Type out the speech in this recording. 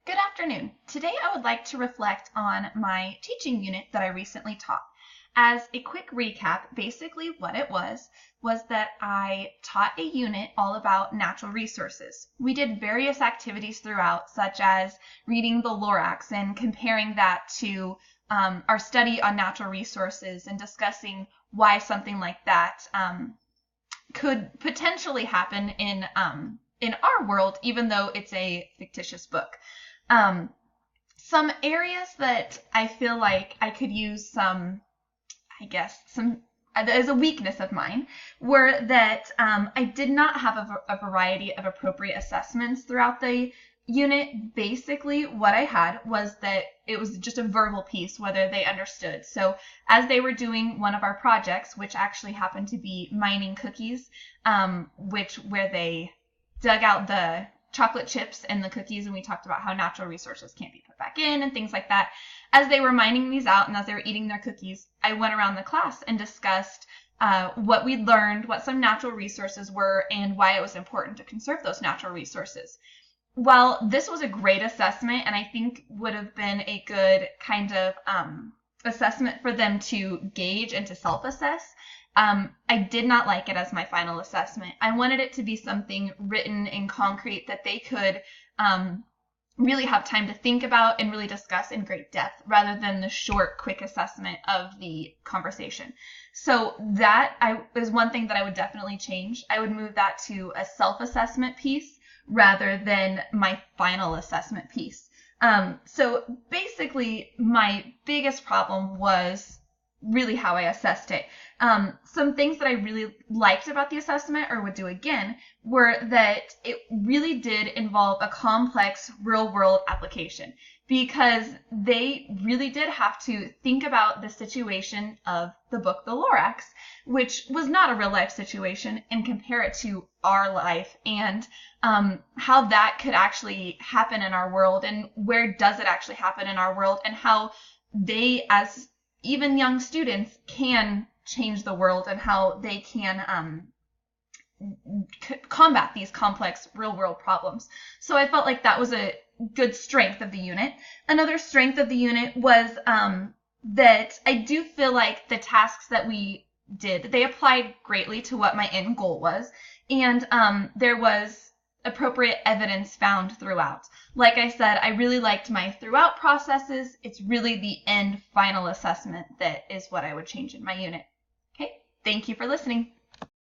Good afternoon. Today I would like to reflect on my teaching unit that I recently taught. As a quick recap, basically what it was that I taught a unit all about natural resources. We did various activities throughout, such as reading the Lorax and comparing that to our study on natural resources and discussing why something like that could potentially happen in our world, even though it's a fictitious book. Um, some areas that I feel like I could use some as a weakness of mine were that I did not have a variety of appropriate assessments throughout the unit. Basically, what I had was that it was just a verbal piece, whether they understood. So as they were doing one of our projects, which actually happened to be mining cookies, where they dug out the chocolate chips and the cookies, and we talked about how natural resources can't be put back in and things like that. As they were mining these out and as they were eating their cookies, I went around the class and discussed what we'd learned, what some natural resources were, and why it was important to conserve those natural resources. While this was a great assessment, and I think would have been a good kind of assessment for them to gauge and to self-assess, I did not like it as my final assessment. I wanted it to be something written in concrete that they could really have time to think about and really discuss in great depth, rather than the short, quick assessment of the conversation. So that is one thing that I would definitely change. I would move that to a self-assessment piece rather than my final assessment piece. So basically, my biggest problem was really how I assessed it. Some things that I really liked about the assessment, or would do again, were that it really did involve a complex real-world application, because they really did have to think about the situation of the book The Lorax, which was not a real-life situation, and compare it to our life and how that could actually happen in our world, and where does it actually happen in our world, and how they, as even young students, can change the world, and how they can combat these complex real world problems. So I felt like that was a good strength of the unit. Another strength of the unit was that I do feel like the tasks that we did, they applied greatly to what my end goal was, and there was appropriate evidence found throughout. Like I said, I really liked my throughout processes. It's really the end final assessment that is what I would change in my unit. Okay, thank you for listening.